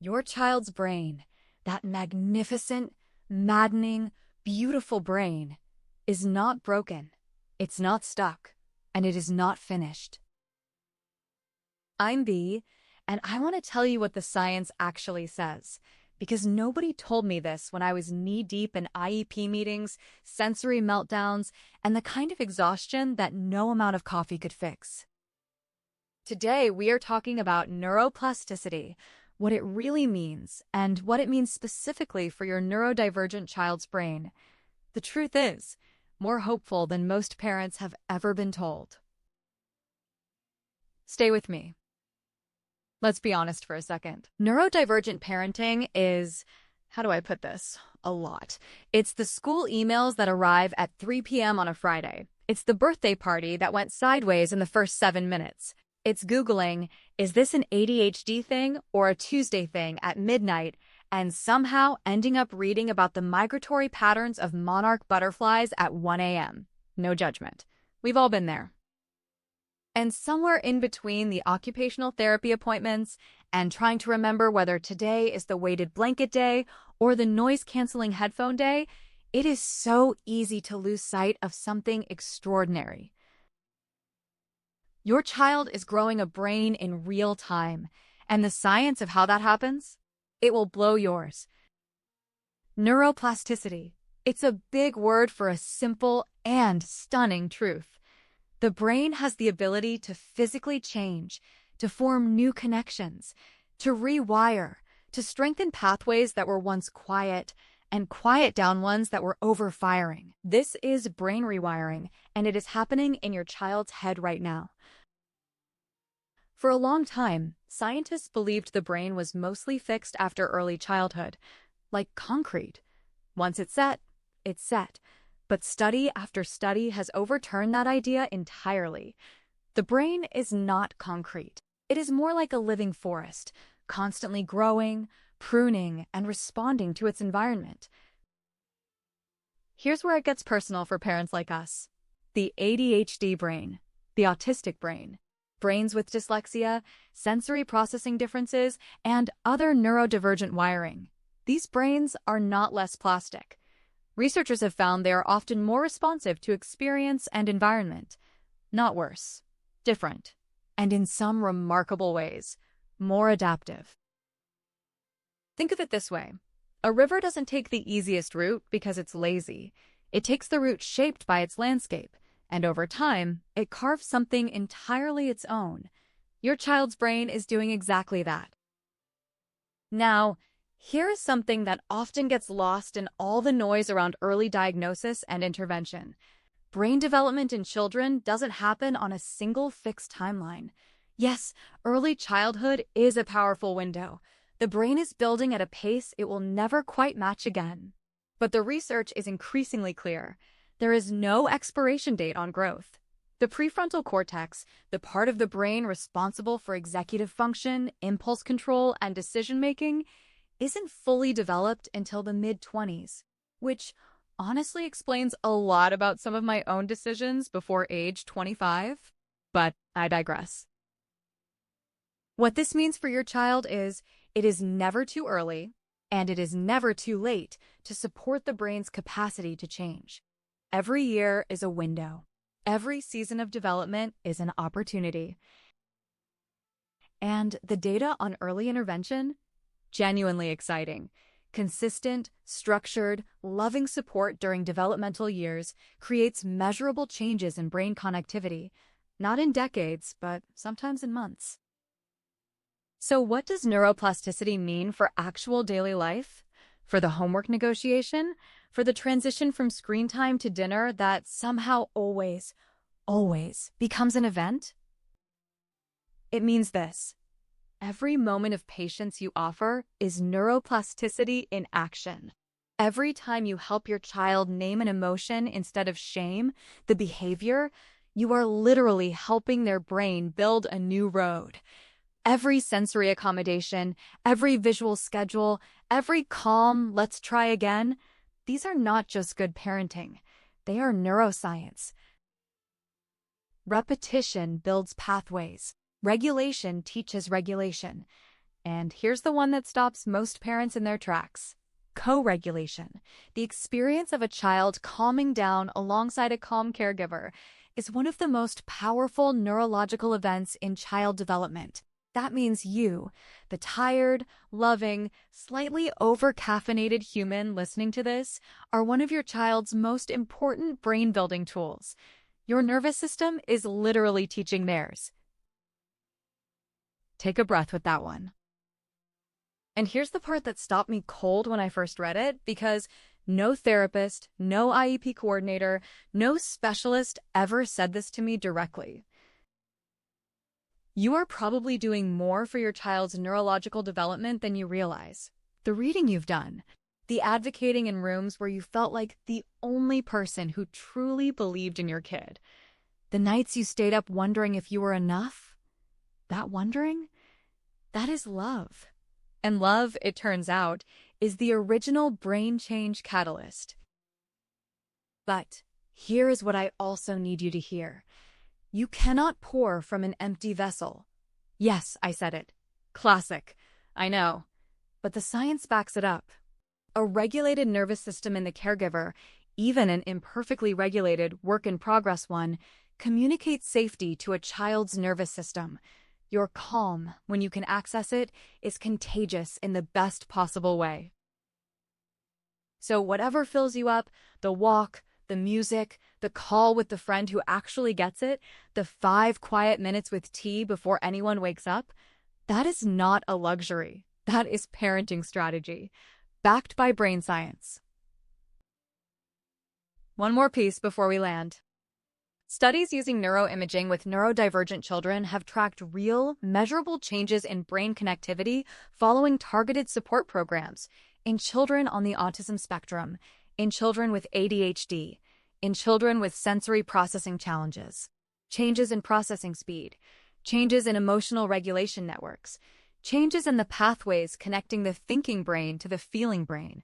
Your child's brain, that magnificent, maddening, beautiful brain, is not broken, it's not stuck, and it is not finished. I'm B, and I want to tell you what the science actually says, because nobody told me this when I was knee-deep in IEP meetings, sensory meltdowns, and the kind of exhaustion that no amount of coffee could fix. Today, we are talking about neuroplasticity, what it really means, and what it means specifically for your neurodivergent child's brain. The truth is, more hopeful than most parents have ever been told. Stay with me. Let's be honest for a second. Neurodivergent parenting is, how do I put this? A lot. It's the school emails that arrive at 3 p.m. on a Friday. It's the birthday party that went sideways in the first 7 minutes. It's Googling, is this an ADHD thing or a Tuesday thing at midnight, and somehow ending up reading about the migratory patterns of monarch butterflies at 1 a.m. No judgment. We've all been there. And somewhere in between the occupational therapy appointments and trying to remember whether today is the weighted blanket day or the noise-canceling headphone day, it is so easy to lose sight of something extraordinary. Your child is growing a brain in real time, and the science of how that happens, it will blow yours. Neuroplasticity. It's a big word for a simple and stunning truth. The brain has the ability to physically change, to form new connections, to rewire, to strengthen pathways that were once quiet, and quiet down ones that were overfiring. This is brain rewiring, and it is happening in your child's head right now. For a long time, scientists believed the brain was mostly fixed after early childhood, like concrete. Once it's set, it's set. But study after study has overturned that idea entirely. The brain is not concrete. It is more like a living forest, constantly growing, pruning, and responding to its environment. Here's where it gets personal for parents like us. The ADHD brain, the autistic brain, brains with dyslexia, sensory processing differences, and other neurodivergent wiring. These brains are not less plastic. Researchers have found they are often more responsive to experience and environment. Not worse, different, and in some remarkable ways, more adaptive. Think of it this way. A river doesn't take the easiest route because it's lazy. It takes the route shaped by its landscape, and over time, it carves something entirely its own. Your child's brain is doing exactly that. Now, here is something that often gets lost in all the noise around early diagnosis and intervention. Brain development in children doesn't happen on a single fixed timeline. Yes, early childhood is a powerful window. The brain is building at a pace it will never quite match again. But the research is increasingly clear. There is no expiration date on growth. The prefrontal cortex, the part of the brain responsible for executive function, impulse control, and decision-making, isn't fully developed until the mid-20s, which honestly explains a lot about some of my own decisions before age 25, but I digress. What this means for your child is it is never too early, and it is never too late to support the brain's capacity to change. Every year is a window. Every season of development is an opportunity. And the data on early intervention? Genuinely exciting. Consistent, structured, loving support during developmental years creates measurable changes in brain connectivity, not in decades, but sometimes in months. So what does neuroplasticity mean for actual daily life? For the homework negotiation? For the transition from screen time to dinner that somehow always becomes an event? It means this. Every moment of patience you offer is neuroplasticity in action. Every time you help your child name an emotion instead of shame the behavior, you are literally helping their brain build a new road. Every sensory accommodation, every visual schedule, every calm, let's try again, these are not just good parenting. They are neuroscience. Repetition builds pathways. Regulation teaches regulation. And here's the one that stops most parents in their tracks. Co-regulation. The experience of a child calming down alongside a calm caregiver is one of the most powerful neurological events in child development. That means you, the tired, loving, slightly over-caffeinated human listening to this, are one of your child's most important brain-building tools. Your nervous system is literally teaching theirs. Take a breath with that one. And here's the part that stopped me cold when I first read it, because no therapist, no IEP coordinator, no specialist ever said this to me directly. You are probably doing more for your child's neurological development than you realize. The reading you've done, the advocating in rooms where you felt like the only person who truly believed in your kid, the nights you stayed up wondering if you were enough, that wondering, that is love. And love, it turns out, is the original brain change catalyst. But here is what I also need you to hear. You cannot pour from an empty vessel. Yes, I said it. Classic. I know. But the science backs it up. A regulated nervous system in the caregiver, even an imperfectly regulated, work-in-progress one, communicates safety to a child's nervous system. Your calm, when you can access it, is contagious in the best possible way. So whatever fills you up, the walk, the music, the call with the friend who actually gets it, the 5 quiet minutes with tea before anyone wakes up, that is not a luxury. That is parenting strategy, backed by brain science. One more piece before we land. Studies using neuroimaging with neurodivergent children have tracked real, measurable changes in brain connectivity following targeted support programs in children on the autism spectrum, in children with ADHD, in children with sensory processing challenges, changes in processing speed, changes in emotional regulation networks, changes in the pathways connecting the thinking brain to the feeling brain.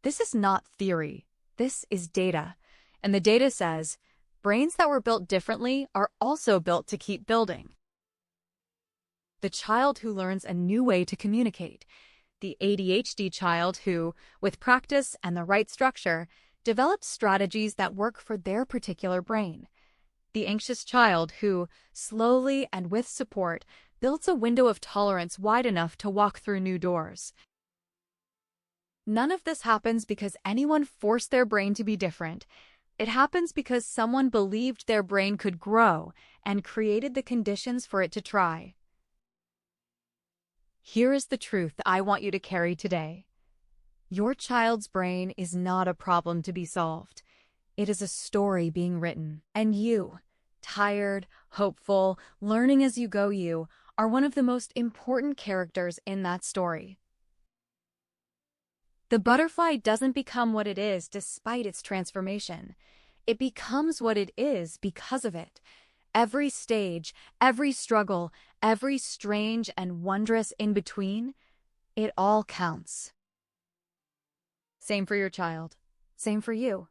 This is not theory. This is data. And the data says, brains that were built differently are also built to keep building. The child who learns a new way to communicate. The ADHD child who, with practice and the right structure, develops strategies that work for their particular brain. The anxious child who, slowly and with support, builds a window of tolerance wide enough to walk through new doors. None of this happens because anyone forced their brain to be different. It happens because someone believed their brain could grow and created the conditions for it to try. Here is the truth I want you to carry today. Your child's brain is not a problem to be solved. It is a story being written. And you, tired, hopeful, learning as you go you, are one of the most important characters in that story. The butterfly doesn't become what it is despite its transformation. It becomes what it is because of it. Every stage, every struggle, every strange and wondrous in-between, it all counts. Same for your child. Same for you.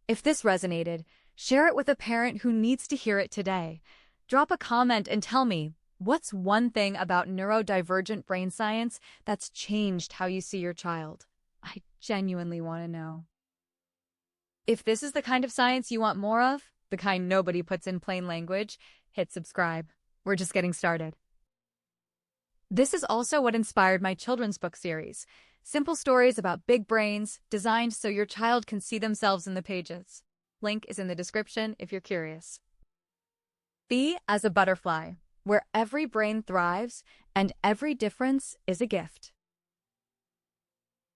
If this resonated, share it with a parent who needs to hear it today. Drop a comment and tell me, what's one thing about neurodivergent brain science that's changed how you see your child? I genuinely want to know. If this is the kind of science you want more of, the kind nobody puts in plain language, hit subscribe. We're just getting started. This is also what inspired my children's book series. Simple stories about big brains, designed so your child can see themselves in the pages. Link is in the description if you're curious. Be as a butterfly, where every brain thrives and every difference is a gift.